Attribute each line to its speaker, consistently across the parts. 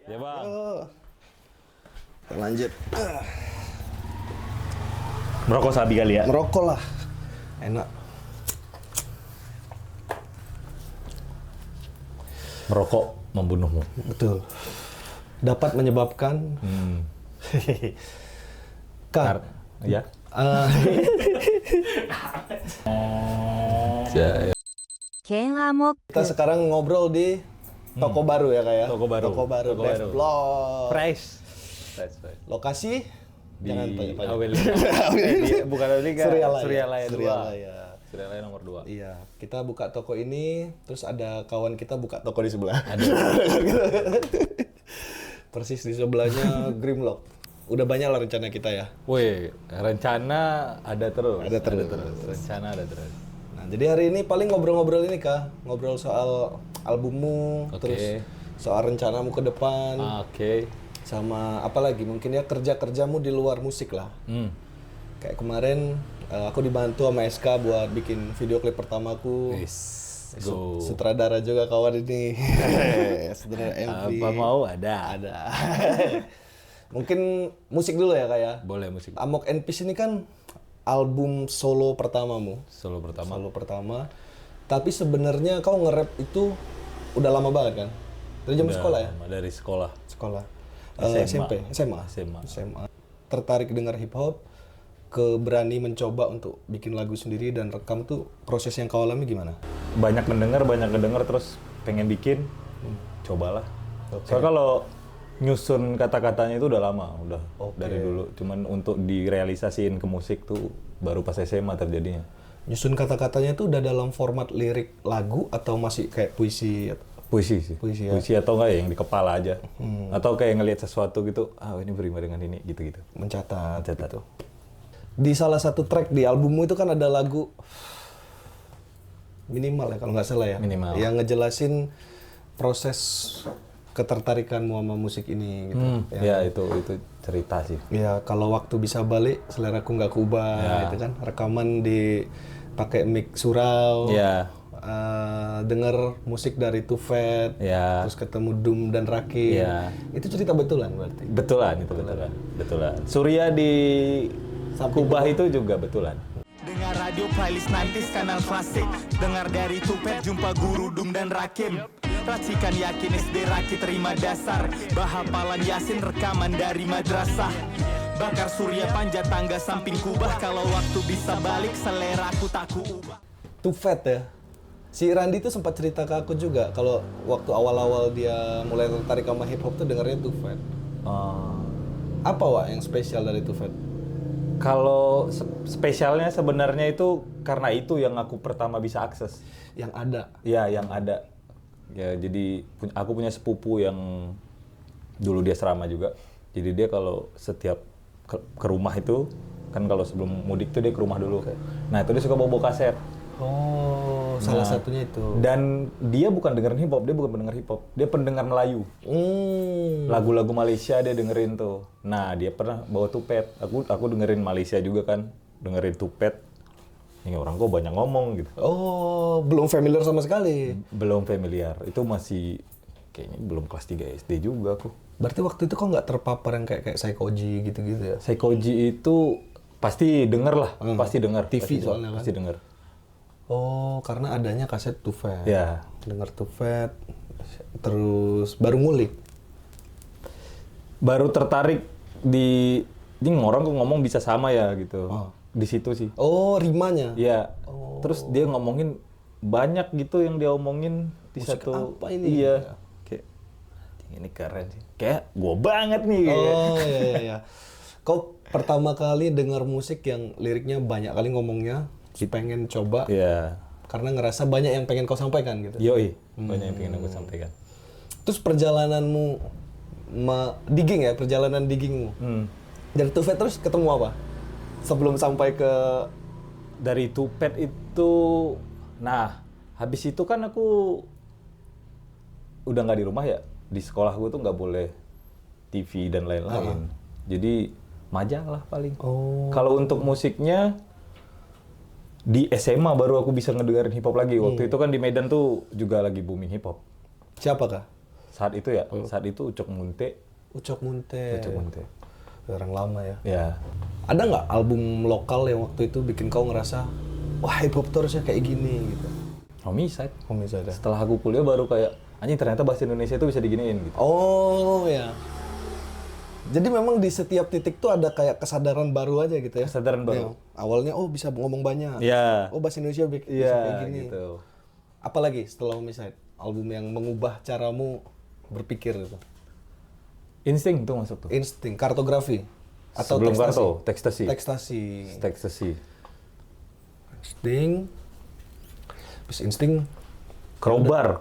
Speaker 1: Ya bang.
Speaker 2: Yuk. Kita lanjut.
Speaker 1: Merokok sabi kali ya?
Speaker 2: Merokok lah. Enak.
Speaker 1: Merokok membunuhmu.
Speaker 2: Betul. Dapat menyebabkan... Kak.
Speaker 1: Ya?
Speaker 2: Kita sekarang ngobrol di toko baru ya, Kak ya?
Speaker 1: Toko baru.
Speaker 2: Toko baru.
Speaker 1: Toko
Speaker 2: Dev
Speaker 1: baru.
Speaker 2: Blog.
Speaker 1: Fresh.
Speaker 2: Lokasi?
Speaker 1: Di
Speaker 2: Jangan tanya-tanya.
Speaker 1: bukan Aweliga.
Speaker 2: Surialaya.
Speaker 1: Surialaya 2.
Speaker 2: Surialaya.
Speaker 1: Surialaya nomor 2.
Speaker 2: Iya, kita buka toko ini, terus ada kawan kita buka toko di sebelah. Persis di sebelahnya Grimlock. Udah banyak lah rencana kita ya.
Speaker 1: Wih, rencana ada terus.
Speaker 2: Ada terus.
Speaker 1: Rencana ada terus.
Speaker 2: Nah, jadi hari ini paling ngobrol-ngobrol ini, Kak. Ngobrol soal albummu,
Speaker 1: Oke.
Speaker 2: terus soal rencanamu ke depan,
Speaker 1: Oke.
Speaker 2: sama apa lagi mungkin ya kerja-kerjamu di luar musik lah. Kayak kemarin aku dibantu sama SK buat bikin video klip pertamaku.
Speaker 1: Go.
Speaker 2: Sutradara juga kawan ini. Sutradara MV.
Speaker 1: Apa mau ada.
Speaker 2: Mungkin musik dulu ya, Kak ya.
Speaker 1: Boleh musik.
Speaker 2: Amok and Peace ini kan album solo pertamamu.
Speaker 1: Solo pertama.
Speaker 2: Solo pertama. Tapi sebenarnya kau nge-rap itu udah lama banget kan? Dari zaman
Speaker 1: Udah
Speaker 2: sekolah ya?
Speaker 1: lama, dari sekolah.
Speaker 2: Sekolah.
Speaker 1: SMA.
Speaker 2: SMA. Tertarik dengar hip hop, berani mencoba untuk bikin lagu sendiri dan rekam tuh proses yang kau alami gimana?
Speaker 1: Banyak mendengar terus pengen bikin. Cobalah. Soalnya kalau nyusun kata-katanya itu udah lama, udah dari dulu. Cuman untuk direalisasiin ke musik tuh baru pas SMA terjadinya.
Speaker 2: Nyusun kata-katanya itu udah dalam format lirik lagu atau masih kayak puisi?
Speaker 1: Puisi sih.
Speaker 2: Puisi ya?
Speaker 1: Puisi atau enggak ya yang di kepala aja. Atau kayak ngelihat sesuatu gitu, ini berima dengan ini, gitu-gitu.
Speaker 2: Mencatat. Gitu. Di salah satu track di albummu itu kan ada lagu Minimal ya kalau nggak salah ya?
Speaker 1: Minimal.
Speaker 2: Yang ngejelasin proses ketertarikanmu sama musik ini gitu.
Speaker 1: Ya itu cerita sih.
Speaker 2: Ya kalau waktu bisa balik seleraku nggak kubah gitu kan. Rekaman di pakai mic surau.
Speaker 1: Ya.
Speaker 2: Denger musik dari Too Fat,
Speaker 1: Ya.
Speaker 2: terus ketemu Doom dan Rakim.
Speaker 1: Ya.
Speaker 2: Itu cerita betulan berarti.
Speaker 1: Betulan. Surya di Kubah itu juga betulan.
Speaker 3: Dengar radio playlist 90s kanal klasik. Dengar dari Tupet jumpa guru Dum dan Rakim. Racikan yakin SD Raki terima dasar. Bahapalan Yasin rekaman dari madrasah. Bakar Surya panjat tangga samping Kubah. Kalau waktu bisa balik selera aku tak kuubah.
Speaker 2: Too Fat ya. Si Randy tuh sempat cerita ke aku juga kalau waktu awal-awal dia mulai tertarik sama hip hop tuh dengarnya Too Fat. Apa Wak yang spesial dari Too Fat?
Speaker 1: Kalau spesialnya sebenarnya itu karena itu yang aku pertama bisa akses.
Speaker 2: Yang ada.
Speaker 1: Ya, yang ada. Ya, jadi aku punya sepupu yang dulu dia serama juga. Jadi dia kalau setiap ke rumah itu, kan kalau sebelum mudik tuh dia ke rumah dulu. Nah, itu dia suka bawa kaset.
Speaker 2: Oh, salah satunya itu.
Speaker 1: Dan dia bukan dengerin hip hop, dia bukan pendengar hip hop, dia pendengar Melayu. Lagu-lagu Malaysia dia dengerin tuh. Nah, dia pernah bawa Tupet. Aku dengerin Malaysia juga kan, dengerin Tupet. Ini orang kok banyak ngomong gitu.
Speaker 2: Oh, belum familiar sama sekali.
Speaker 1: Belum familiar. Itu masih kayaknya belum kelas 3 SD juga aku.
Speaker 2: Berarti waktu itu kok nggak terpapar yang kayak Psychoji gitu-gitu ya?
Speaker 1: Psychoji itu pasti denger lah, pasti denger.
Speaker 2: TV
Speaker 1: pasti
Speaker 2: soalnya kan?
Speaker 1: Pasti denger.
Speaker 2: Oh, karena adanya kaset Too Fat.
Speaker 1: Ya.
Speaker 2: Dengar Too Fat, terus baru ngulik.
Speaker 1: Baru tertarik ini orang kok ngomong bisa sama ya gitu. Di situ sih.
Speaker 2: Oh, rimanya?
Speaker 1: Iya. Terus dia ngomongin banyak gitu yang dia omongin di
Speaker 2: Musik
Speaker 1: satu.
Speaker 2: apa ini?
Speaker 1: Iya. Kayak ini keren sih. Kayak gua banget nih.
Speaker 2: Oh, iya. Kau pertama kali dengar musik yang liriknya banyak kali ngomongnya, pengen coba.
Speaker 1: Iya.
Speaker 2: Karena ngerasa banyak yang pengen kau sampaikan gitu.
Speaker 1: Yoi. Banyak yang pengen aku sampaikan.
Speaker 2: Terus perjalananmu digging ya, perjalanan diggingmu. Dari Too Fat terus ketemu apa? Sebelum sampai ke
Speaker 1: Dari Tupet itu, nah habis itu kan aku udah nggak di rumah ya, di sekolah gue tuh nggak boleh TV dan lain-lain. Jadi majalah paling. Kalau untuk musiknya di SMA baru aku bisa ngedengerin hip hop lagi. Waktu itu kan di Medan tuh juga lagi booming hip hop.
Speaker 2: siapa kah?
Speaker 1: Saat itu ya, saat itu Ucok Munte.
Speaker 2: Ucok Munte. Orang lama ya.
Speaker 1: Ya.
Speaker 2: Ada nggak album lokal yang waktu itu bikin kau ngerasa, wah hip hop tuh harusnya kayak gini gitu?
Speaker 1: Homicide.
Speaker 2: Homicide.
Speaker 1: Setelah aku kuliah baru kayak, anjing ternyata bahasa Indonesia itu bisa diginiin gitu.
Speaker 2: Oh ya. Jadi memang di setiap titik tuh ada kayak kesadaran baru aja gitu ya?
Speaker 1: Kesadaran baru.
Speaker 2: Ya, awalnya, oh bisa ngomong banyak.
Speaker 1: Iya.
Speaker 2: Oh bahasa Indonesia bisa kayak gini.
Speaker 1: Gitu.
Speaker 2: Apalagi setelah Homicide? Album yang mengubah caramu berpikir gitu?
Speaker 1: Insting tuh masuk tuh.
Speaker 2: Insting, kartografi? Atau
Speaker 1: Sebelum
Speaker 2: tekstasi?
Speaker 1: karto, tekstasi.
Speaker 2: Tekstasi. Insting. Terus insting.
Speaker 1: Crowbar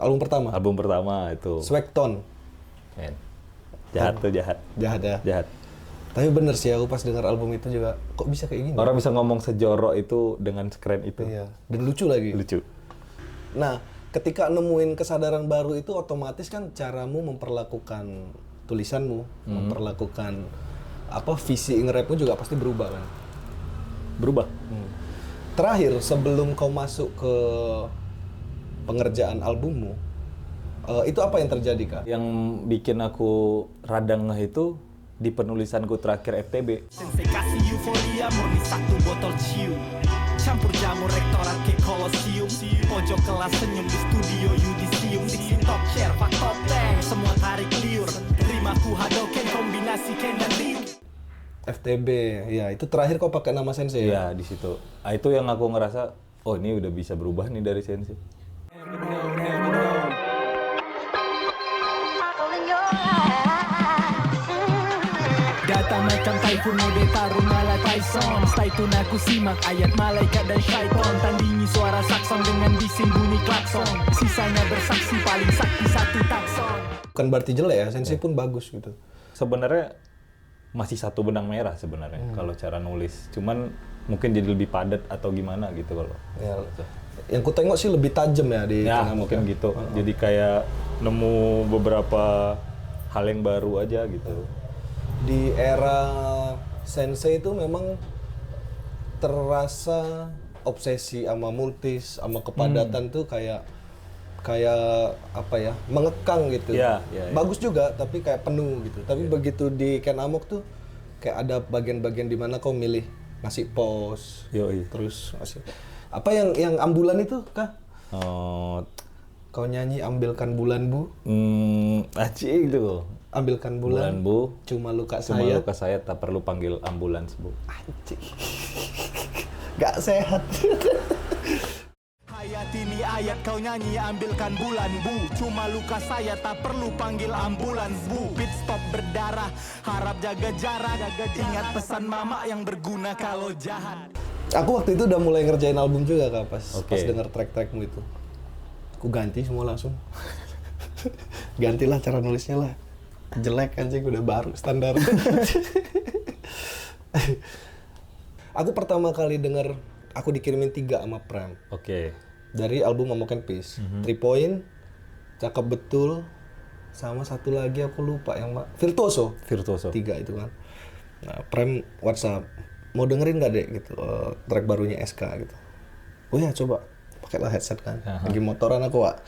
Speaker 2: Album pertama?
Speaker 1: album pertama itu.
Speaker 2: Swagton.
Speaker 1: Men. Jahat tuh, jahat.
Speaker 2: Jahat ya?
Speaker 1: Jahat.
Speaker 2: Tapi bener sih, aku pas dengar album itu juga, kok bisa kayak gini?
Speaker 1: Orang bisa ngomong sejorok itu dengan sekeren itu.
Speaker 2: Iya. Dan lucu lagi.
Speaker 1: Lucu.
Speaker 2: Nah, ketika nemuin kesadaran baru itu otomatis kan caramu memperlakukan tulisanmu, memperlakukan visi nge-rapmu juga pasti berubah kan?
Speaker 1: Berubah.
Speaker 2: Terakhir, sebelum kau masuk ke pengerjaan albummu, itu apa yang terjadi, Kak?
Speaker 1: Yang bikin aku radang ngeh itu di penulisanku terakhir FTB.
Speaker 3: Sensei kasih euforia murni satu botol cium. Campur jamu rektorat ke kolosium. Pojok kelas senyum di studio Yudisium. Diksi top share, pak top tank. Semua tarik liur. Rimaku hadoken kombinasi ken dan liur.
Speaker 2: FTB, ya itu terakhir kau pakai nama Sensei ya?
Speaker 1: Iya, di situ. Itu yang aku ngerasa, oh ini udah bisa berubah nih dari Sensei.
Speaker 3: Datang macam typhoon mode tarung ala Tyson. Setelah itu aku simak ayat malaikat dan syaiton. Tandingi suara sakson dengan bising bunyi klakson. Sisanya bersaksi paling sakti satu takson.
Speaker 2: Bukan berarti jelek ya, Sensei pun bagus gitu.
Speaker 1: Sebenarnya masih satu benang merah sebenarnya kalau cara nulis. Cuman mungkin jadi lebih padat atau gimana gitu kalau.
Speaker 2: Ya, yang ku tengok sih lebih tajam ya di
Speaker 1: Ya,
Speaker 2: tengah
Speaker 1: mungkin gitu. Jadi kayak nemu beberapa hal yang baru aja gitu.
Speaker 2: Di era Sensei itu memang terasa obsesi sama multis, sama kepadatan tuh kayak apa ya, mengekang gitu.
Speaker 1: Iya.
Speaker 2: Bagus juga, tapi kayak penuh gitu. Tapi begitu di Ken Amok tuh kayak ada bagian-bagian di mana kau milih ngasih pause,
Speaker 1: Yoi.
Speaker 2: terus ngasih apa yang ambulan itu, Kak?
Speaker 1: Oh,
Speaker 2: Kau nyanyi ambilkan bulan bu,
Speaker 1: acik itu.
Speaker 2: ambilkan bulan,
Speaker 1: Bu.
Speaker 2: cuma luka
Speaker 1: Cuma
Speaker 2: saya.
Speaker 1: luka saya tak perlu panggil ambulans, Bu.
Speaker 2: Anjing. Gak sehat.
Speaker 3: Hayat ini ayat kau nyanyi ambilkan bulan bu. Cuma luka saya tak perlu panggil ambulans bu. Pit stop berdarah, harap jaga jarak. Ingat pesan mama yang berguna kalau jahat.
Speaker 2: Aku waktu itu udah mulai ngerjain album juga Kak, pas
Speaker 1: Oke.
Speaker 2: denger track-trackmu itu. Aku ganti semua langsung. Gantilah cara nulisnya lah. Jelek anjing, udah baru standar. Aku pertama kali denger, aku dikirimin 3 sama Pram.
Speaker 1: Oke.
Speaker 2: Dari album Momok and Peace. 3 Point, Cakep Betul, sama satu lagi aku lupa yang Virtuoso. 3 itu kan. Nah, Prem WhatsApp, mau dengerin nggak dek gitu track barunya SK gitu. Oh ya coba, pakailah headset kan. Lagi motoran aku Wak.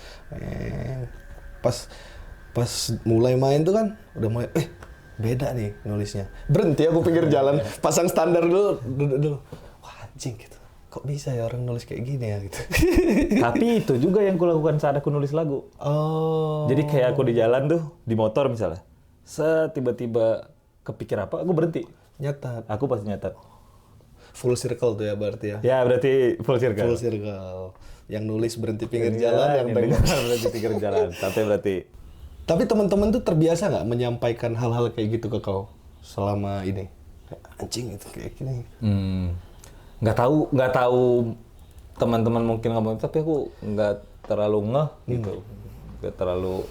Speaker 2: Pas mulai main tuh kan, udah mulai beda nih nulisnya. Berhenti aku pinggir jalan, pasang standar dulu. Wah anjing gitu. Kok bisa ya orang nulis kayak gini ya gitu.
Speaker 1: Tapi itu juga yang kulakukan saat aku nulis lagu.
Speaker 2: Oh.
Speaker 1: Jadi kayak aku di jalan tuh, di motor misalnya. Tiba-tiba kepikir apa, aku berhenti.
Speaker 2: Nyatat.
Speaker 1: Aku pasti nyatat.
Speaker 2: Full circle tuh ya berarti ya.
Speaker 1: Ya berarti full circle.
Speaker 2: Full circle. Yang nulis berhenti pinggir jalan, yang pegang.
Speaker 1: berhenti pinggir jalan. Sampai berarti.
Speaker 2: Tapi teman-teman tuh terbiasa nggak menyampaikan hal-hal kayak gitu ke kau selama ini? Anjing itu kayak gini.
Speaker 1: Nggak tahu teman-teman mungkin ngomong, tapi aku nggak terlalu ngeh gitu.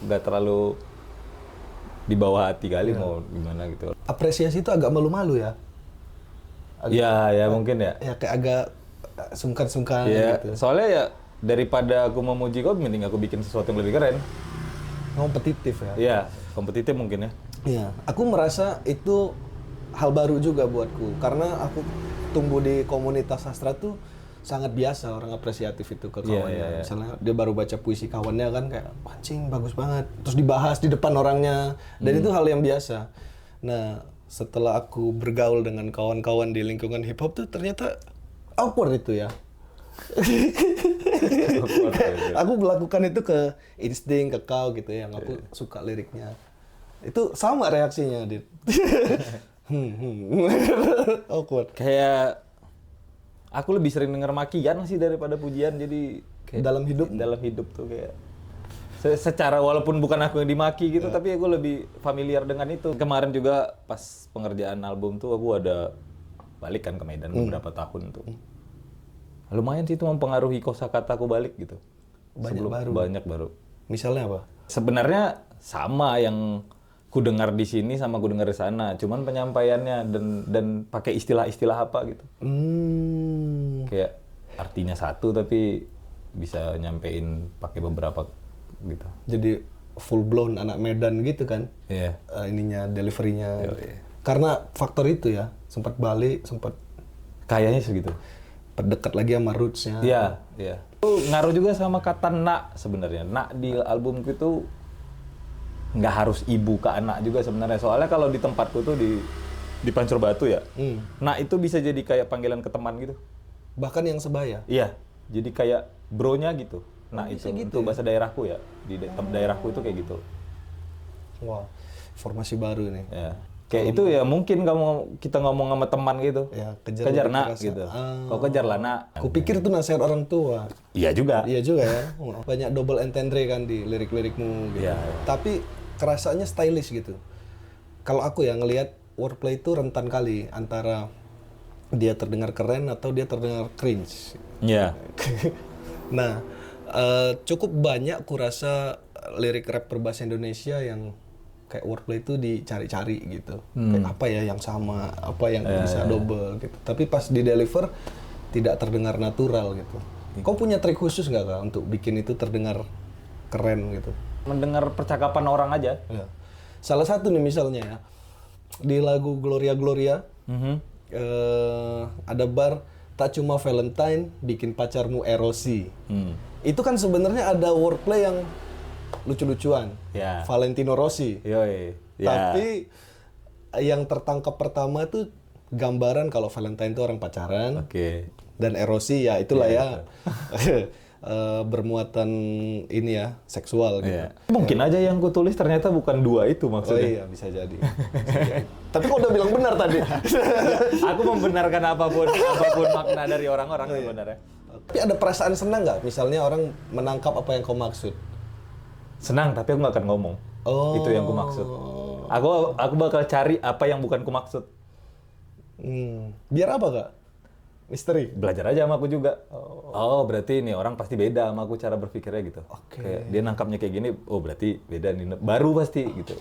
Speaker 1: Nggak terlalu di bawah hati kali mau gimana gitu.
Speaker 2: Apresiasi itu agak malu-malu ya?
Speaker 1: Ya mungkin ya.
Speaker 2: Ya kayak agak sungkan-sungkan
Speaker 1: Ya,
Speaker 2: gitu.
Speaker 1: soalnya ya daripada aku memuji kau, mending aku bikin sesuatu yang lebih keren.
Speaker 2: Kompetitif ya?
Speaker 1: Iya, kompetitif mungkin ya.
Speaker 2: Iya, aku merasa itu hal baru juga buatku. Karena aku tumbuh di komunitas sastra tuh sangat biasa orang apresiatif itu ke kawannya. Misalnya dia baru baca puisi kawannya kan kayak anjing bagus banget, terus dibahas di depan orangnya, dan itu hal yang biasa. Nah, setelah aku bergaul dengan kawan-kawan di lingkungan hip hop tuh ternyata awkward itu ya. Aku melakukan itu ke Insting, ke Kau gitu ya, yang aku suka liriknya. Itu sama reaksinya, Dit. Awkward.
Speaker 1: Kayak aku lebih sering denger makian sih daripada pujian, jadi kayak
Speaker 2: Dalam hidup
Speaker 1: tuh kayak secara walaupun bukan aku yang dimaki gitu, tapi aku lebih familiar dengan itu. Kemarin juga pas pengerjaan album tuh aku ada balik kan ke Medan beberapa tahun tuh. Lumayan sih itu mempengaruhi kosakataku balik gitu. Banyak baru.
Speaker 2: Misalnya apa?
Speaker 1: Sebenarnya sama yang ku dengar di sini sama ku dengar di sana, cuman penyampaiannya dan pakai istilah-istilah apa gitu. Kayak artinya satu tapi bisa nyampein pakai beberapa gitu.
Speaker 2: Jadi full blown anak Medan gitu kan?
Speaker 1: Iya.
Speaker 2: Ininya deliverynya. Karena faktor itu ya, sempat balik, sempat
Speaker 1: kayaknya segitu.
Speaker 2: dekat lagi sama roots-nya.
Speaker 1: Iya. Itu ngaruh juga sama kata nak sebenarnya. Nak di albumku itu nggak harus ibu ke anak juga sebenarnya. Soalnya kalau di tempatku tuh di Pancur Batu ya, nak itu bisa jadi kayak panggilan ke teman gitu.
Speaker 2: Bahkan yang sebaya.
Speaker 1: Iya, jadi kayak bronya gitu. Nah itu
Speaker 2: gitu
Speaker 1: untuk bahasa daerahku ya, di daerahku itu kayak gitu.
Speaker 2: Wah, informasi baru nih.
Speaker 1: Ya. Kayak itu ya mungkin kita ngomong sama teman gitu.
Speaker 2: Ya,
Speaker 1: kejar nak gitu. Kau kejar lah nak.
Speaker 2: Kupikir itu nasihat orang tua.
Speaker 1: Iya juga.
Speaker 2: Iya juga ya. Banyak double entendre kan di lirik-lirikmu gitu.
Speaker 1: Iya.
Speaker 2: Tapi kerasanya stylish gitu. Kalau aku ya ngelihat wordplay itu rentan kali antara dia terdengar keren atau dia terdengar cringe.
Speaker 1: Iya.
Speaker 2: Nah, cukup banyak kurasa lirik rap berbahasa Indonesia yang kayak wordplay itu dicari-cari gitu. Kayak apa ya yang sama, apa yang bisa double gitu. Tapi pas di deliver tidak terdengar natural gitu. Kau punya trik khusus nggak Kak untuk bikin itu terdengar keren gitu?
Speaker 1: Mendengar percakapan orang aja.
Speaker 2: Ya. Salah satu nih misalnya ya, di lagu Gloria Gloria, ada bar tak cuma Valentine bikin pacarmu erosi. Itu kan sebenarnya ada wordplay yang lucu-lucuan.
Speaker 1: Ya.
Speaker 2: Valentino Rossi.
Speaker 1: Yoi. Ya.
Speaker 2: Tapi yang tertangkap pertama tuh gambaran kalau Valentine itu orang pacaran.
Speaker 1: Oke.
Speaker 2: Dan erosi ya itulah ya. Bermuatan ini ya, seksual gitu.
Speaker 1: Iya. Mungkin aja yang ku tulis ternyata bukan dua itu
Speaker 2: Oh
Speaker 1: maksudnya.
Speaker 2: iya, bisa jadi. Tapi kok udah bilang benar tadi.
Speaker 1: Aku membenarkan apapun makna dari orang-orang sebenarnya.
Speaker 2: Tapi ada perasaan senang nggak? Misalnya orang menangkap apa yang kau maksud.
Speaker 1: Senang, tapi aku nggak akan ngomong.
Speaker 2: Oh.
Speaker 1: Itu yang ku maksud. Aku bakal cari apa yang bukan ku maksud.
Speaker 2: Biar apa Kak? Misteri.
Speaker 1: Belajar aja sama aku juga. Oh, berarti ini orang pasti beda sama aku cara berpikirnya gitu.
Speaker 2: Oke.
Speaker 1: Kayak dia nangkapnya kayak gini, oh berarti beda nih. Baru pasti gitu.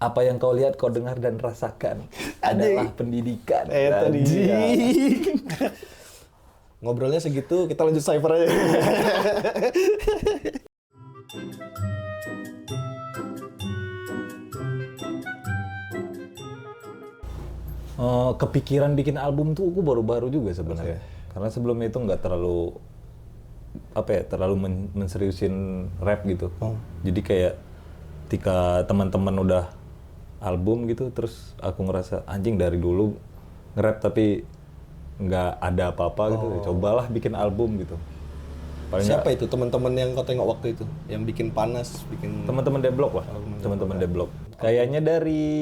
Speaker 1: Apa yang kau lihat, kau dengar dan rasakan adalah pendidikan.
Speaker 2: Tadi. Ngobrolnya segitu, kita lanjut cypher aja.
Speaker 1: Kepikiran bikin album tuh aku baru-baru juga sebenarnya. Karena sebelumnya itu nggak terlalu menseriusin rap gitu. Jadi kayak ketika teman-teman udah album gitu, terus aku ngerasa anjing dari dulu nge-rap tapi nggak ada apa-apa gitu. Cobalah bikin album gitu.
Speaker 2: Siapa itu teman-teman yang kau tengok waktu itu? Yang bikin panas, bikin
Speaker 1: teman-teman Deblok lah. Teman-teman Deblok. Kayaknya dari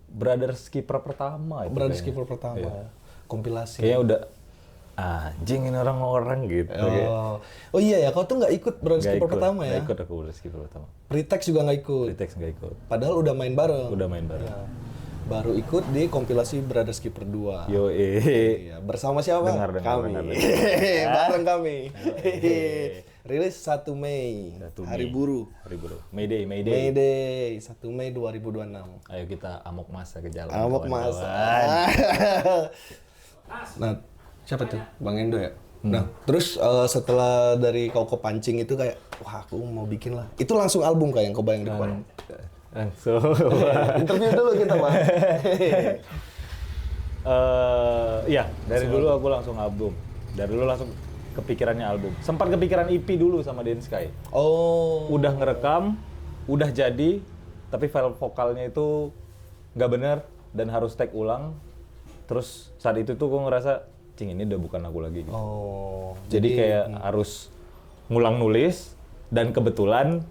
Speaker 1: Brothers Keeper pertama itu.
Speaker 2: Brothers Keeper pertama.
Speaker 1: Iya.
Speaker 2: Kompilasi.
Speaker 1: Kayaknya udah anjing ini orang-orang gitu.
Speaker 2: Oh iya ya, kau tuh nggak ikut Brothers Keeper pertama ya?
Speaker 1: Nggak ikut aku Brothers Keeper pertama.
Speaker 2: Pretext juga nggak ikut.
Speaker 1: Pretext nggak ikut.
Speaker 2: Padahal udah main bareng.
Speaker 1: Udah main bareng.
Speaker 2: Ya. Baru ikut di kompilasi Brothers Keeper 2.
Speaker 1: Yo
Speaker 2: Iya, bersama siapa?
Speaker 1: Dengar,
Speaker 2: kami. Bareng kami. Rilis 1 Mei.
Speaker 1: 1
Speaker 2: Hari
Speaker 1: Mei.
Speaker 2: Buruh.
Speaker 1: Hari Buruh. Mayday.
Speaker 2: May Day 1 Mei 2026.
Speaker 1: Ayo kita amok masa ke jalan.
Speaker 2: Amok
Speaker 1: kawan-kawan.
Speaker 2: masa. Nah, siapa tuh? Bang Endo ya? Nah, terus setelah dari kau kepancing itu kayak, wah aku mau bikin lah. Itu langsung album kayak yang kau bayang di kepala?
Speaker 1: Langsung.
Speaker 2: Interview dulu kita, Bang.
Speaker 1: Iya, dari dulu aku langsung album. Dari dulu langsung kepikirannya album. Sempat kepikiran EP dulu sama Densky.
Speaker 2: Oh.
Speaker 1: Udah ngerekam, udah jadi, tapi file vokalnya itu nggak bener dan harus take ulang. Terus saat itu tuh gue ngerasa, cing ini udah bukan aku lagi. Gitu.
Speaker 2: Oh.
Speaker 1: Jadi kayak harus ngulang nulis dan kebetulan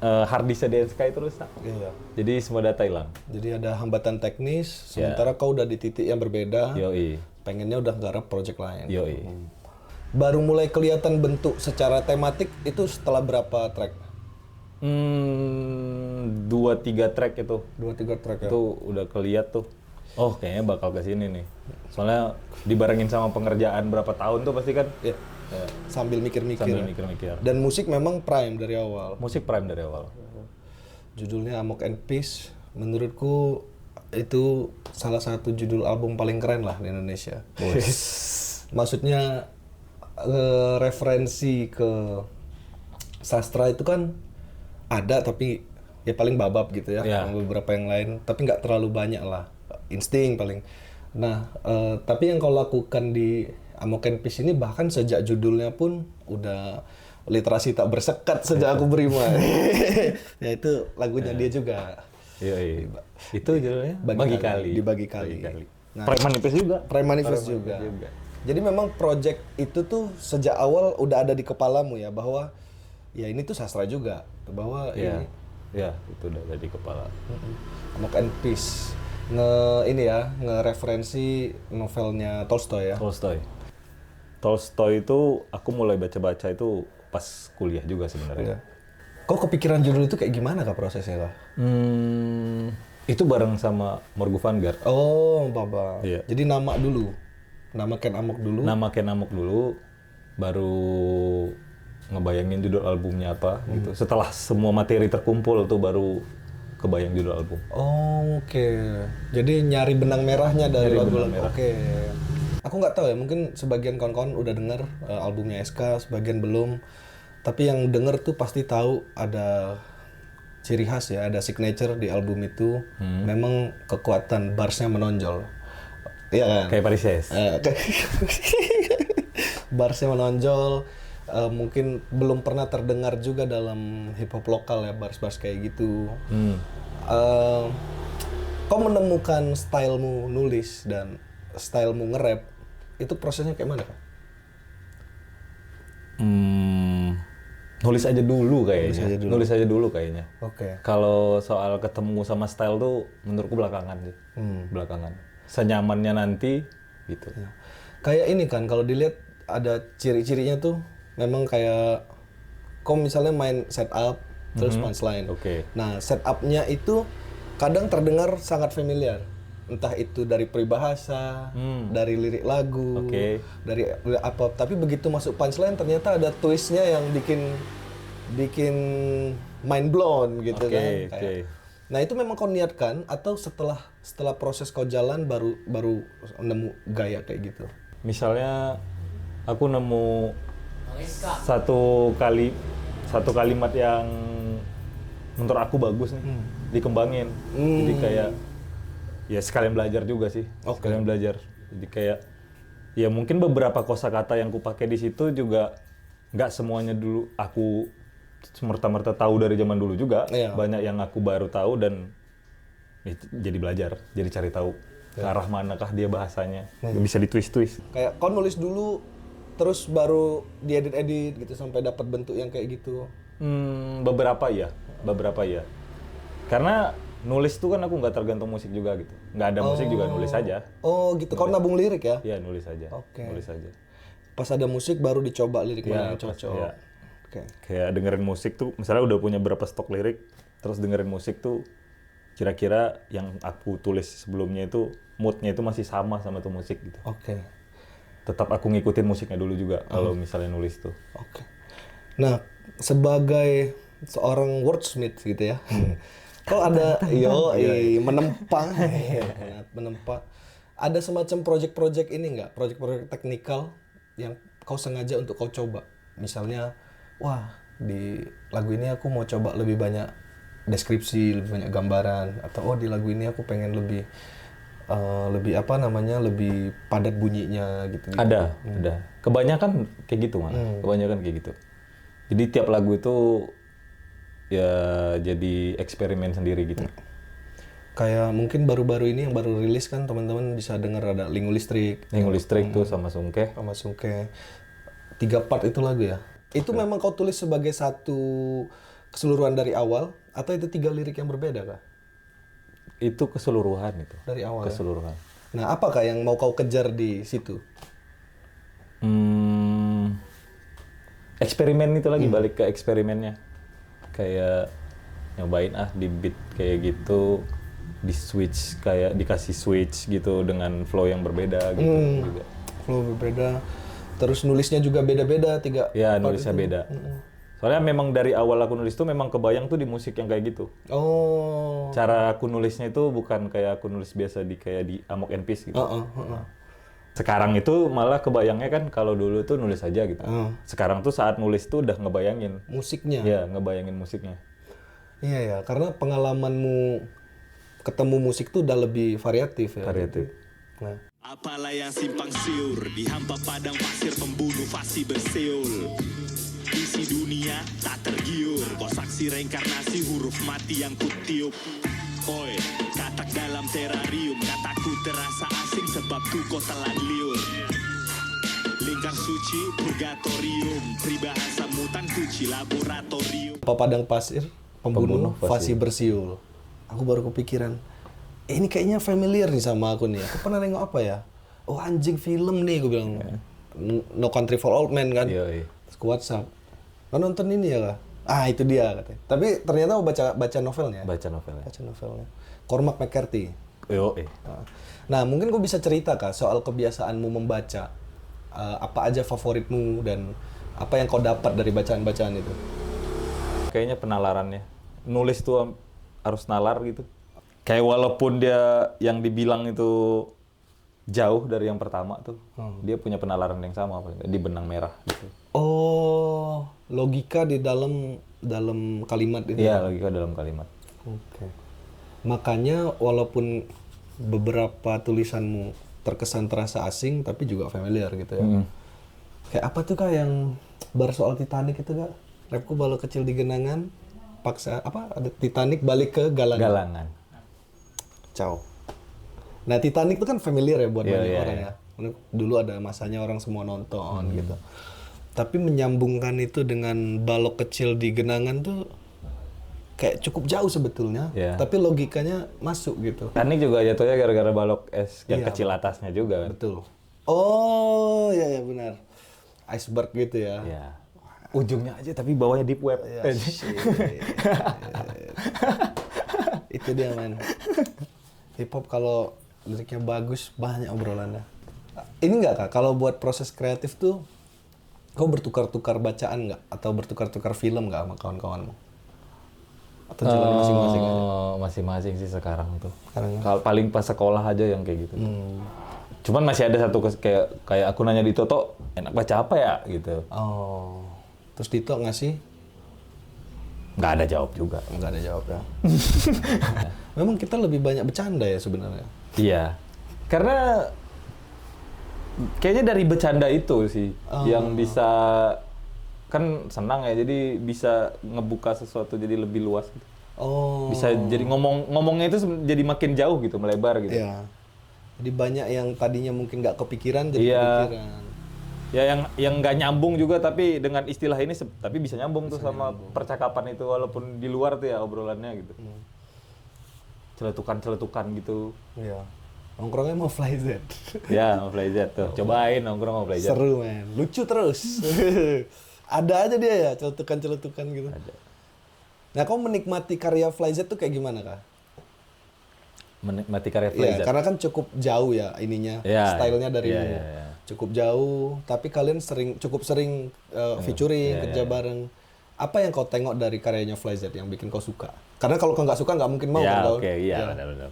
Speaker 1: hard disk Densky itu rusak.
Speaker 2: Iya.
Speaker 1: Jadi semua data hilang.
Speaker 2: Jadi ada hambatan teknis, sementara kau udah di titik yang berbeda.
Speaker 1: Yoi.
Speaker 2: Pengennya udah garap project lain.
Speaker 1: Yoi.
Speaker 2: Baru mulai kelihatan bentuk secara tematik itu setelah berapa track?
Speaker 1: 2-3 track itu.
Speaker 2: 2-3 track ya?
Speaker 1: Itu udah keliat tuh. Oh kayaknya bakal ke sini nih. Soalnya dibarengin sama pengerjaan berapa tahun tuh pasti kan.
Speaker 2: Iya. Sambil mikir-mikir.
Speaker 1: Sambil mikir-mikir.
Speaker 2: Dan musik memang prime dari awal.
Speaker 1: Musik prime dari awal.
Speaker 2: Judulnya Amok and Peace. Menurutku itu salah satu judul album paling keren lah di Indonesia. Maksudnya referensi ke sastra itu kan ada tapi ya paling babab gitu ya. Beberapa yang lain tapi nggak terlalu banyak lah. Insting paling. Nah, tapi yang kau lakukan di Amok and Peace ini bahkan sejak judulnya pun udah literasi tak bersekat sejak aku beriman. Ya itu lagunya dia juga.
Speaker 1: Iya. Itu judulnya Bagi Kali.
Speaker 2: Dibagi Kali.
Speaker 1: Nah, Prime Manifest juga.
Speaker 2: Prime Manifest juga. Jadi memang project itu tuh sejak awal udah ada di kepalamu ya bahwa ya ini tuh sastra juga bahwa ini.
Speaker 1: Ya, itu udah ada di kepala.
Speaker 2: Amok and Peace. Ngereferensi novelnya Tolstoy ya.
Speaker 1: Tolstoy itu aku mulai baca-baca itu pas kuliah juga sebenarnya.
Speaker 2: Kok kepikiran judul itu kayak gimana kah prosesnya kah?
Speaker 1: Itu bareng sama Morgu Vanguard.
Speaker 2: Oh, Baba.
Speaker 1: Iya.
Speaker 2: Jadi nama dulu. Nama Ken Amok dulu.
Speaker 1: Nama Ken Amok dulu, baru ngebayangin judul albumnya apa gitu. Setelah semua materi terkumpul tuh baru kebayang judul album.
Speaker 2: Oh, oke. Jadi nyari benang merahnya dari lagu-lagu. Oke. Aku nggak tahu ya, mungkin sebagian kawan-kawan udah denger albumnya SK, sebagian belum. Tapi yang denger tuh pasti tahu ada ciri khas ya, ada signature di album itu. Memang kekuatan barsnya menonjol. Iya kan?
Speaker 1: Kayak Parises.
Speaker 2: Barsnya menonjol. Mungkin belum pernah terdengar juga dalam hip hop lokal ya, bars-bars kayak gitu. Kau menemukan stylemu nulis dan stylemu nge-rap, itu prosesnya kayak mana Kak?
Speaker 1: Nulis aja dulu kayaknya.
Speaker 2: Oke.
Speaker 1: Kalau soal ketemu sama style tuh menurutku belakangan sih. Belakangan. Senyamannya nanti gitu.
Speaker 2: Ya. Kayak ini kan kalau dilihat ada ciri-cirinya tuh memang kayak kau misalnya main setup terus punchline.
Speaker 1: Oke.
Speaker 2: Nah, setupnya itu kadang terdengar sangat familiar. Entah itu dari peribahasa, dari lirik lagu, dari apa. Tapi begitu masuk punchline ternyata ada twistnya yang bikin mind blown gitu kan. Nah itu memang kau niatkan atau setelah proses kau jalan baru nemu gaya kayak gitu?
Speaker 1: Misalnya aku nemu satu kalimat yang menurut aku bagus nih, dikembangin. Jadi kayak ya sekalian belajar juga sih, sekalian belajar. Jadi kayak ya mungkin beberapa kosakata yang ku pakai di situ juga nggak semuanya dulu aku semerta-merta tahu dari zaman dulu juga. Banyak yang aku baru tahu dan ya, jadi belajar, jadi cari tahu ke arah manakah dia bahasanya. Bisa ditwist-twist.
Speaker 2: Kayak kau nulis dulu terus baru diedit-edit gitu sampai dapat bentuk yang kayak gitu.
Speaker 1: Beberapa ya. Karena nulis tuh kan aku nggak tergantung musik juga gitu. Nggak ada musik juga nulis aja.
Speaker 2: Oh gitu, kau nabung lirik ya?
Speaker 1: Iya nulis aja. Nulis aja.
Speaker 2: Pas ada musik baru dicoba lirik mana yang cocok.
Speaker 1: Ya. Kayak dengerin musik tuh, misalnya udah punya berapa stok lirik, terus dengerin musik tuh kira-kira yang aku tulis sebelumnya itu moodnya itu masih sama tuh musik gitu. Tetap aku ngikutin musiknya dulu juga kalau misalnya nulis tuh.
Speaker 2: Nah sebagai seorang wordsmith gitu ya. Kok ada menempa. Ada semacam project-project ini nggak? Project-project teknikal yang kau sengaja untuk kau coba. Misalnya, wah di lagu ini aku mau coba lebih banyak deskripsi, lebih banyak gambaran, atau di lagu ini aku pengen lebih lebih apa namanya, lebih padat bunyinya gitu.
Speaker 1: Ada. Kebanyakan kayak gitu malah. Kebanyakan kayak gitu. Jadi tiap lagu itu ya jadi eksperimen sendiri gitu.
Speaker 2: Kayak mungkin baru-baru ini yang baru rilis kan teman-teman bisa dengar ada Lingu Listrik.
Speaker 1: Lingu Listrik tuh sama Sungkeh.
Speaker 2: Sama Sungkeh. 3 part itu lagu ya. Itu memang kau tulis sebagai satu keseluruhan dari awal atau itu 3 lirik yang berbeda kah?
Speaker 1: Itu keseluruhan itu.
Speaker 2: Dari awal.
Speaker 1: Keseluruhan.
Speaker 2: Nah, apakah yang mau kau kejar di situ?
Speaker 1: Eksperimen itu lagi, balik ke eksperimennya. Kayak nyobain di beat kayak gitu, di switch, kayak dikasih switch gitu dengan flow yang berbeda gitu juga.
Speaker 2: Flow berbeda. Terus nulisnya juga beda-beda, 3
Speaker 1: Ya,
Speaker 2: part
Speaker 1: nulisnya
Speaker 2: itu.
Speaker 1: beda. Soalnya memang dari awal aku nulis tuh memang kebayang tuh di musik yang kayak gitu.
Speaker 2: Oh.
Speaker 1: Cara aku nulisnya itu bukan kayak aku nulis biasa kayak di Amok and Peace gitu. Sekarang itu malah kebayangnya kan kalau dulu tuh nulis aja gitu. Sekarang tuh saat nulis tuh udah ngebayangin.
Speaker 2: Musiknya.
Speaker 1: Ya, ngebayangin musiknya.
Speaker 2: Iya ya, karena pengalamanmu ketemu musik tuh udah lebih variatif ya.
Speaker 1: Variatif.
Speaker 2: Nah.
Speaker 3: Apalah yang simpang siur di hampa padang pasir pembunuh fasih berseul. Isi dunia tak tergiur, kau saksi reinkarnasi huruf mati yang kutiup. Oi, katak dalam terarium, kataku terasa asing sebab tuh kau telan liur. Lingkar suci, purgatorium, peribahasa mutan kuci laboratorium.
Speaker 2: Padang pasir, pembunuh fasih
Speaker 1: fasih.
Speaker 2: bersiul. Aku baru kepikiran, ini kayaknya familiar nih sama aku nih. Aku pernah nengok apa ya? Oh anjing film nih, gue bilang. No Country for Old Men kan.
Speaker 1: Iya.
Speaker 2: Terus ke WhatsApp. Kau nonton ini ya kak? Itu dia katanya. Tapi ternyata aku baca novelnya.
Speaker 1: Baca novelnya.
Speaker 2: Baca novelnya. Cormac McCarthy.
Speaker 1: Yo,
Speaker 2: Nah, mungkin kau bisa cerita kak soal kebiasaanmu membaca. Apa aja favoritmu dan apa yang kau dapat dari bacaan-bacaan itu?
Speaker 1: Kayaknya penalarannya. Nulis tuh harus nalar gitu. Kayak walaupun dia yang dibilang itu jauh dari yang pertama tuh, dia punya penalaran yang sama di benang merah gitu.
Speaker 2: Oh, logika di dalam kalimat itu.
Speaker 1: Iya, logika dalam kalimat.
Speaker 2: Oke. Makanya walaupun beberapa tulisanmu terkesan terasa asing, tapi juga familiar gitu ya. Kayak apa tuh kak yang soal Titanic itu kak? Repku balo kecil di genangan, paksa apa? Ada Titanic balik ke galangan.
Speaker 1: Galangan.
Speaker 2: Ciao. Nah Titanic itu kan familiar ya buat
Speaker 1: Iya,
Speaker 2: banyak
Speaker 1: iya,
Speaker 2: orang ya. Dulu ada masanya orang semua nonton gitu. Tapi menyambungkan itu dengan balok kecil di genangan tuh kayak cukup jauh sebetulnya.
Speaker 1: Iya.
Speaker 2: Tapi logikanya masuk gitu.
Speaker 1: Titanic juga jatuhnya gara-gara balok es yang
Speaker 2: Iya.
Speaker 1: kecil atasnya juga kan.
Speaker 2: Betul. Oh iya benar. Iceberg gitu ya.
Speaker 1: Iya. Ujungnya aja tapi bawahnya deep web.
Speaker 2: Ya, shit. Itu dia man. Hip hop kalau liriknya bagus banyak obrolannya. Ini enggak kak, kalau buat proses kreatif tuh kau bertukar-tukar bacaan nggak? Atau bertukar-tukar film nggak sama kawan-kawanmu? Atau jalan masing-masing aja?
Speaker 1: Masing-masing sih sekarang tuh.
Speaker 2: Sekarang ya?
Speaker 1: Kalau paling pas sekolah aja yang kayak gitu. Cuman masih ada satu kayak aku nanya di Toto, enak baca apa ya gitu.
Speaker 2: Oh. Terus Dito ngasih?
Speaker 1: Nggak ada jawab juga.
Speaker 2: Nggak ada jawab ya. Memang kita lebih banyak bercanda ya sebenarnya.
Speaker 1: Iya. Karena kayaknya dari bercanda itu sih yang bisa, kan senang ya, jadi bisa ngebuka sesuatu jadi lebih luas gitu.
Speaker 2: Oh.
Speaker 1: Bisa jadi ngomongnya itu jadi makin jauh gitu, melebar gitu.
Speaker 2: Iya. Jadi banyak yang tadinya mungkin nggak kepikiran jadi
Speaker 1: Iya.
Speaker 2: kepikiran.
Speaker 1: Ya yang nggak nyambung juga, tapi dengan istilah ini tapi bisa nyambung tuh sama percakapan itu walaupun di luar tuh ya obrolannya gitu. Celetukan gitu.
Speaker 2: Iya. Nongkrongnya mau Fly Z.
Speaker 1: Ya, mau Fly Z tuh. Cobain nongkrong mau Fly Z.
Speaker 2: Seru men. Lucu terus. Ada aja dia ya celetukan-celetukan gitu.
Speaker 1: Ada.
Speaker 2: Nah, kamu menikmati karya Fly Z tuh kayak gimana kak?
Speaker 1: Menikmati karya Fly
Speaker 2: Iya,
Speaker 1: Z.
Speaker 2: karena kan cukup jauh ya ininya,
Speaker 1: Iya,
Speaker 2: stylenya dari
Speaker 1: iya.
Speaker 2: cukup jauh, tapi kalian cukup sering featuring, kerja bareng. Apa yang kau tengok dari karyanya Fly Z yang bikin kau suka? Karena kalau kau nggak suka nggak mungkin mau kan
Speaker 1: Ya,
Speaker 2: kau.
Speaker 1: oke, iya benar-benar.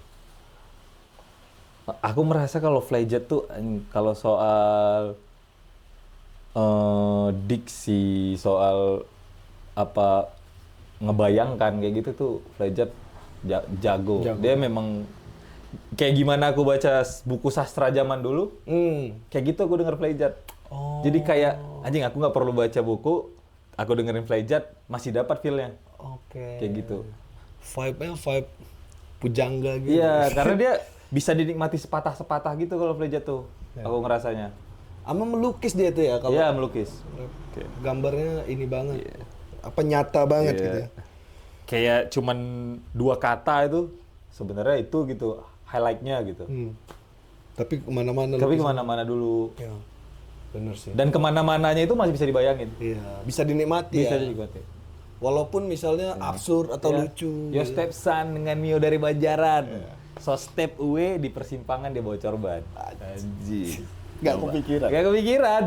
Speaker 1: Aku merasa kalau Fly Z tuh kalau soal diksi, soal apa ngebayangkan kayak gitu tuh Fly Z jago. Dia memang kayak gimana aku baca buku sastra zaman dulu, kayak gitu aku denger Flyjat.
Speaker 2: Oh.
Speaker 1: Jadi kayak anjing aku nggak perlu baca buku, aku dengerin Flyjat masih dapat feel-nya.
Speaker 2: Oke.
Speaker 1: Kayak gitu.
Speaker 2: Vibe-nya vibe pujangga gitu.
Speaker 1: Iya, karena dia bisa dinikmati sepatah-sepatah gitu kalau Flyjat tuh.
Speaker 2: Ya.
Speaker 1: Aku ngerasanya.
Speaker 2: Ama melukis dia tuh ya kalau
Speaker 1: Iya, melukis.
Speaker 2: gambarnya ini banget. Apa nyata banget
Speaker 1: Iya.
Speaker 2: gitu ya.
Speaker 1: Kayak cuman 2 kata itu sebenarnya itu gitu highlight-nya gitu.
Speaker 2: Tapi kemana-mana.
Speaker 1: Tapi
Speaker 2: lukisan.
Speaker 1: kemana-mana dulu.
Speaker 2: Ya, bener sih.
Speaker 1: Dan kemana-mananya itu masih bisa dibayangin.
Speaker 2: Iya, bisa dinikmati
Speaker 1: Bisa
Speaker 2: ya.
Speaker 1: dinikmati.
Speaker 2: Walaupun misalnya absurd atau lucu.
Speaker 1: Yo step San dengan Mio dari Banjaran. So step Uwe di persimpangan dia bawa corban. Anjir.
Speaker 2: Gak kepikiran.
Speaker 1: Gak kepikiran.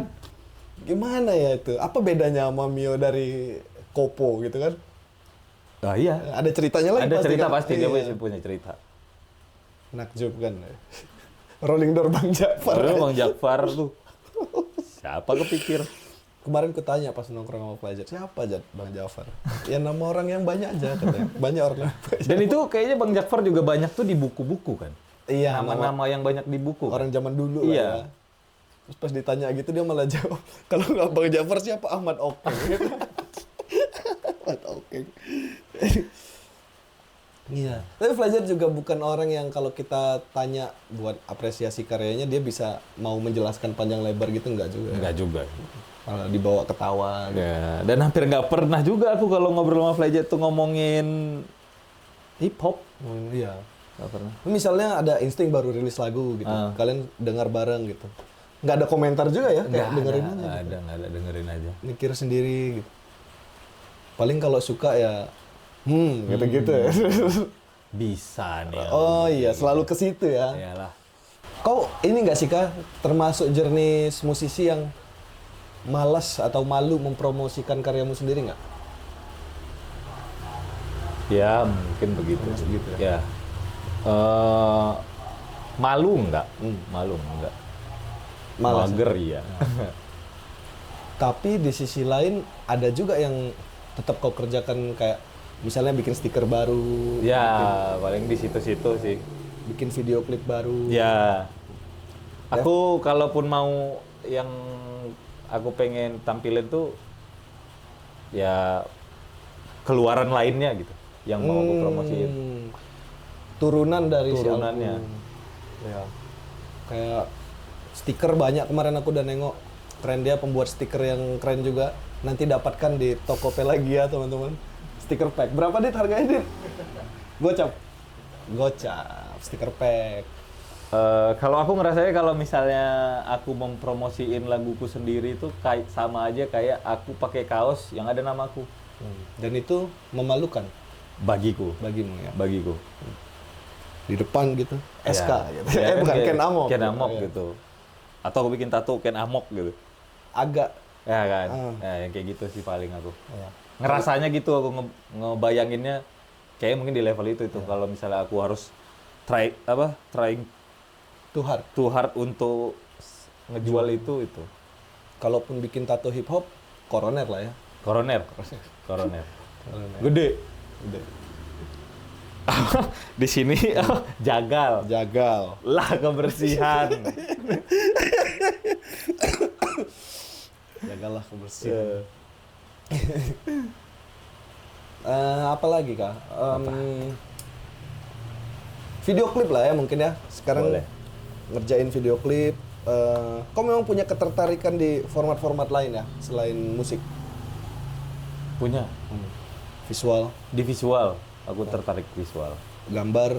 Speaker 2: Gimana ya itu? Apa bedanya sama Mio dari Kopo gitu kan?
Speaker 1: Ah iya.
Speaker 2: Ada ceritanya lagi
Speaker 1: Ada
Speaker 2: pasti
Speaker 1: cerita
Speaker 2: kan?
Speaker 1: pasti dia
Speaker 2: Iya.
Speaker 1: punya cerita.
Speaker 2: Nakjub kan. Rolling door Bang Jafar.
Speaker 1: Padahal Bang Jafar tuh. Siapa kepikir?
Speaker 2: Kemarin kutanya pas nongkrong sama pelajar, siapa aja Bang Jafar? Ya nama orang yang banyak aja katanya. Banyak orang.
Speaker 1: Dan itu kayaknya Bang Jafar juga banyak tuh di buku-buku kan?
Speaker 2: Iya,
Speaker 1: Nama-nama yang banyak di buku.
Speaker 2: orang zaman dulu
Speaker 1: Iya.
Speaker 2: lah ya. Terus pas ditanya gitu dia malah jawab, kalau nggak Bang Jafar siapa? Ahmad Okeng. Ahmad Okeng. Iya. Tapi Fajar juga bukan orang yang kalau kita tanya buat apresiasi karyanya dia bisa mau menjelaskan panjang lebar gitu enggak juga.
Speaker 1: Enggak juga.
Speaker 2: Malah dibawa ketawa. Gitu.
Speaker 1: Ya, dan hampir nggak pernah juga aku kalau ngobrol sama Flyjat tuh ngomongin hip hop.
Speaker 2: Iya.
Speaker 1: Nggak pernah.
Speaker 2: Misalnya ada Insting baru rilis lagu gitu, kalian dengar bareng gitu. Nggak ada komentar juga ya, kayak dengerin aja.
Speaker 1: Nggak ada dengerin aja.
Speaker 2: Mikir sendiri gitu. Paling kalau suka ya gitu-gitu ya.
Speaker 1: Bisa nih.
Speaker 2: Oh iya, selalu ke situ ya.
Speaker 1: Iyalah.
Speaker 2: Kau ini nggak sih Kak, termasuk jenis musisi yang malas atau malu mempromosikan karyamu sendiri nggak?
Speaker 1: Ya, mungkin begitu.
Speaker 2: Gitu
Speaker 1: Ya. Malu enggak? Malu enggak.
Speaker 2: Malas.
Speaker 1: Mager ya.
Speaker 2: Tapi di sisi lain ada juga yang tetap kau kerjakan kayak misalnya bikin stiker baru,
Speaker 1: Ya, paling di situ-situ sih.
Speaker 2: bikin video klip baru.
Speaker 1: Ya. Aku kalaupun mau yang aku pengen tampilin tuh ya keluaran lainnya gitu yang mau aku promosiin.
Speaker 2: Turunan dari si
Speaker 1: Turunannya.
Speaker 2: album. Ya. Kayak stiker banyak kemarin aku udah nengok. Keren dia pembuat stiker yang keren juga. Nanti dapatkan di toko Pelagia teman-teman. Stiker pack. Berapa dit harganya dit? Gocap. Gocap. Stiker pack.
Speaker 1: Kalau aku ngerasanya kalau misalnya aku mempromosiin laguku sendiri itu kayak sama aja kayak aku pakai kaos yang ada namaku.
Speaker 2: Dan itu memalukan
Speaker 1: Bagiku.
Speaker 2: bagimu ya.
Speaker 1: Bagiku.
Speaker 2: Di depan gitu. SK
Speaker 1: Ya.
Speaker 2: gitu.
Speaker 1: Ya,
Speaker 2: Bukan
Speaker 1: kayak
Speaker 2: Ken Amok.
Speaker 1: Ken Amok
Speaker 2: Ya.
Speaker 1: gitu. Atau aku bikin tato Ken Amok gitu.
Speaker 2: Agak.
Speaker 1: Ya kan. Ya, yang kayak gitu sih paling aku.
Speaker 2: Ya.
Speaker 1: Ngerasanya gitu aku ngebayanginnya kayak mungkin di level itu kalau misalnya aku harus trying
Speaker 2: Tuhar.
Speaker 1: too hard untuk ngejual itu.
Speaker 2: Kalaupun bikin tato hip hop, koroner lah ya.
Speaker 1: Koroner. Gede. Di sini jagal.
Speaker 2: Jagal.
Speaker 1: Lah kebersihan.
Speaker 2: Jagalah kebersihan. Apa lagi Kak? Video klip lah ya mungkin ya. Sekarang
Speaker 1: Boleh.
Speaker 2: ngerjain video klip. Kau memang punya ketertarikan di format-format lain ya selain musik,
Speaker 1: Punya.
Speaker 2: visual,
Speaker 1: Di visual. Aku tertarik visual.
Speaker 2: gambar,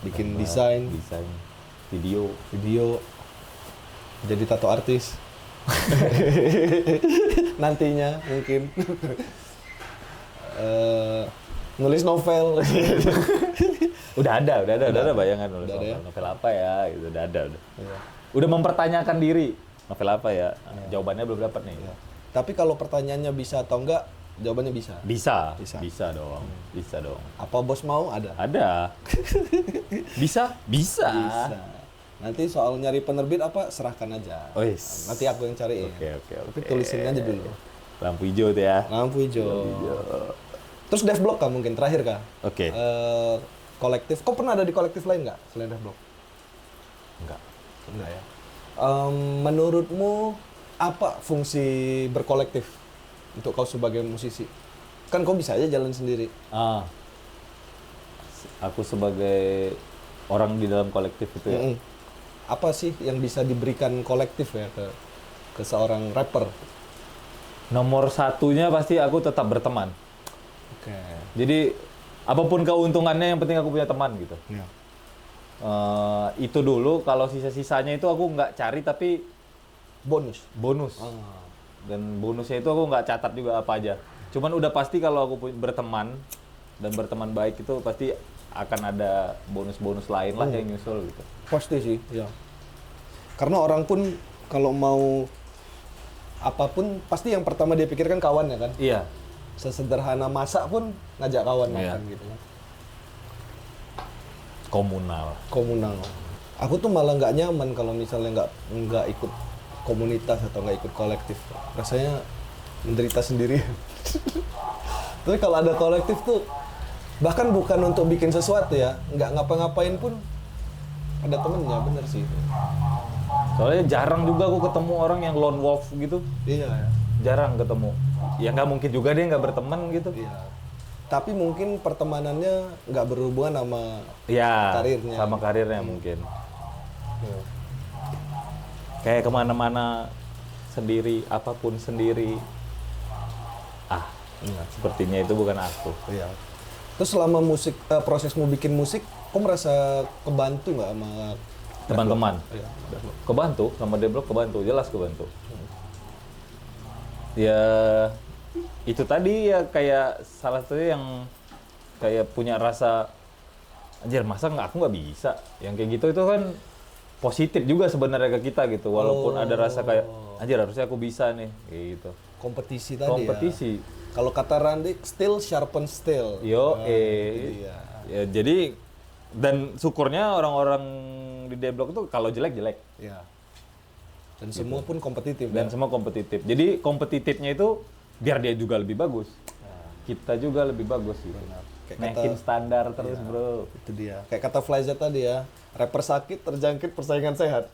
Speaker 2: bikin desain,
Speaker 1: Video.
Speaker 2: video, jadi tato artis. Nantinya mungkin nulis novel.
Speaker 1: Udah ada bayangan nulis
Speaker 2: Udah ada
Speaker 1: novel.
Speaker 2: ya?
Speaker 1: Novel apa ya? Gitu, udah ada.
Speaker 2: Iya.
Speaker 1: Udah mempertanyakan diri. Novel apa ya? Jawabannya belum dapat nih.
Speaker 2: Ya. Tapi kalau pertanyaannya bisa atau enggak, jawabannya bisa.
Speaker 1: Bisa.
Speaker 2: Bisa.
Speaker 1: Bisa dong. Bisa dong.
Speaker 2: Apa bos mau? Ada.
Speaker 1: Ada. Bisa? Bisa.
Speaker 2: Bisa. Nanti soal nyari penerbit apa serahkan aja.
Speaker 1: Oh, yes.
Speaker 2: Nanti aku yang cariin.
Speaker 1: Oke.
Speaker 2: Tapi tulisin aja dulu.
Speaker 1: Lampu hijau tuh ya.
Speaker 2: Lampu hijau. Terus Devblog Kak mungkin terakhir Kak.
Speaker 1: Oke.
Speaker 2: Kolektif. Kok pernah ada di kolektif lain nggak selain Devblog?
Speaker 1: Enggak.
Speaker 2: Enggak ya. Menurutmu apa fungsi berkolektif untuk kau sebagai musisi? Kan kau bisa aja jalan sendiri.
Speaker 1: Aku sebagai orang di dalam kolektif itu ya.
Speaker 2: Apa sih yang bisa diberikan kolektif ya ke seorang rapper?
Speaker 1: Nomor satunya pasti aku tetap berteman.
Speaker 2: Oke.
Speaker 1: Jadi apapun keuntungannya yang penting aku punya teman gitu.
Speaker 2: Ya.
Speaker 1: Itu dulu, kalau sisa-sisanya itu aku nggak cari tapi
Speaker 2: Bonus.
Speaker 1: Dan bonusnya itu aku nggak catat juga apa aja. Cuman udah pasti kalau aku berteman dan berteman baik itu pasti akan ada bonus-bonus lain lah yang nyusul gitu.
Speaker 2: Pasti sih, ya. Karena orang pun kalau mau apapun pasti yang pertama dia pikirkan kawannya kan.
Speaker 1: Iya.
Speaker 2: Sesederhana masak pun ngajak kawan makan gitu kan.
Speaker 1: Komunal.
Speaker 2: Aku tuh malah nggak nyaman kalau misalnya nggak ikut komunitas atau nggak ikut kolektif. Rasanya menderita sendiri. Tapi kalau ada kolektif tuh bahkan bukan untuk bikin sesuatu ya, nggak ngapa-ngapain pun ada temennya, bener sih.
Speaker 1: Soalnya jarang juga aku ketemu orang yang lone wolf gitu.
Speaker 2: Iya.
Speaker 1: Jarang ketemu. Ya nggak mungkin juga dia nggak berteman gitu.
Speaker 2: Iya. Tapi mungkin pertemanannya nggak berhubungan sama karirnya.
Speaker 1: Sama karirnya mungkin.
Speaker 2: Iya.
Speaker 1: Kayak kemana-mana sendiri, apapun sendiri. Sepertinya itu bukan aku.
Speaker 2: Iya. Terus selama prosesmu bikin musik, kok merasa kebantu nggak sama
Speaker 1: Teman-teman?
Speaker 2: Iya.
Speaker 1: Kebantu, sama Deblok kebantu, jelas kebantu. Ya, itu tadi ya kayak salah satu yang kayak punya rasa, anjir masa aku nggak bisa. Yang kayak gitu itu kan positif juga sebenarnya ke kita gitu. Walaupun ada rasa kayak, anjir harusnya aku bisa nih, kayak gitu.
Speaker 2: Kompetisi tadi
Speaker 1: Kompetisi.
Speaker 2: ya. Kalau kata Randy, still sharpen still.
Speaker 1: Ya, jadi dan syukurnya orang-orang di D-Block itu kalau jelek-jelek.
Speaker 2: Ya. Dan semua pun kompetitif.
Speaker 1: Dan semua kompetitif. Jadi kompetitifnya itu biar dia juga lebih bagus. Kita juga lebih bagus gitu. Naikin standar terus, bro.
Speaker 2: Itu dia. Kayak kata Flyzer tadi ya, rapper sakit terjangkit persaingan sehat.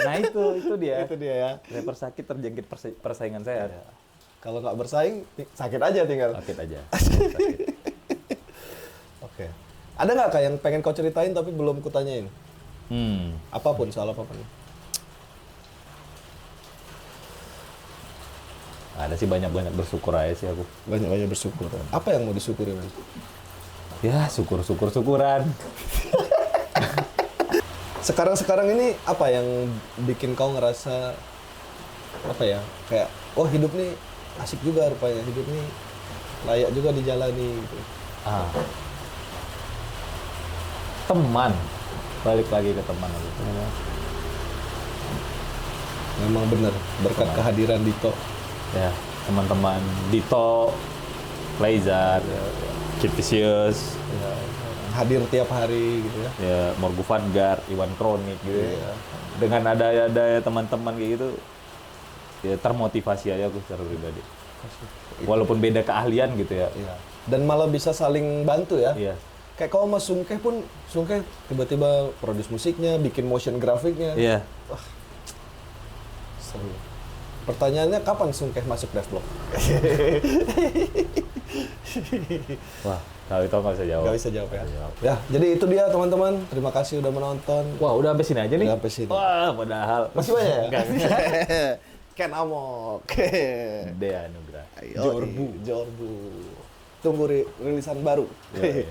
Speaker 1: Nah itu dia.
Speaker 2: Itu dia ya.
Speaker 1: Rapper sakit terjangkit persaingan sehat.
Speaker 2: Kalau nggak bersaing, sakit aja tinggal.
Speaker 1: Sakit aja.
Speaker 2: Oke. Ada nggak kayak yang pengen kau ceritain tapi belum kutanyain? Apapun, soal apapun.
Speaker 1: Ada sih banyak-banyak bersyukur aja sih aku.
Speaker 2: Banyak-banyak bersyukur. Apa yang mau disyukuri, Mas?
Speaker 1: Ya, syukur-syukuran.
Speaker 2: Sekarang ini apa yang bikin kau ngerasa apa ya? Kayak hidup nih asik juga rupanya, hidup nih layak juga dijalani gitu.
Speaker 1: Teman. Balik lagi ke teman aku.
Speaker 2: Memang benar berkat kehadiran Dito.
Speaker 1: Ya, teman-teman Dito, Laizar, Kitisius,
Speaker 2: Hadir tiap hari gitu ya.
Speaker 1: Ya, Morgu Vanguard, Iwan Kronik gitu ya. Dengan ada teman-teman kayak gitu, ya termotivasi aja aku secara pribadi. Walaupun beda keahlian gitu ya.
Speaker 2: Iya. Dan malah bisa saling bantu ya.
Speaker 1: Iya.
Speaker 2: Kayak kau sama Sungkeh pun, Sungkeh tiba-tiba produce musiknya, bikin motion grafiknya.
Speaker 1: Iya.
Speaker 2: Wah, seru. Pertanyaannya kapan Sungkeh masuk Devblog?
Speaker 1: Wah, kalau itu nggak bisa jawab.
Speaker 2: Nggak bisa jawab ya. Ya, jadi itu dia teman-teman. Terima kasih udah menonton.
Speaker 1: Wah, udah sampai sini aja nih.
Speaker 2: Udah sampai sini.
Speaker 1: Wah, padahal.
Speaker 2: Masih banyak ya?
Speaker 1: Enggak.
Speaker 2: Ken Amok.
Speaker 1: Dea Nugra.
Speaker 2: Jorbu. Tunggu rilisan baru.
Speaker 1: Iya.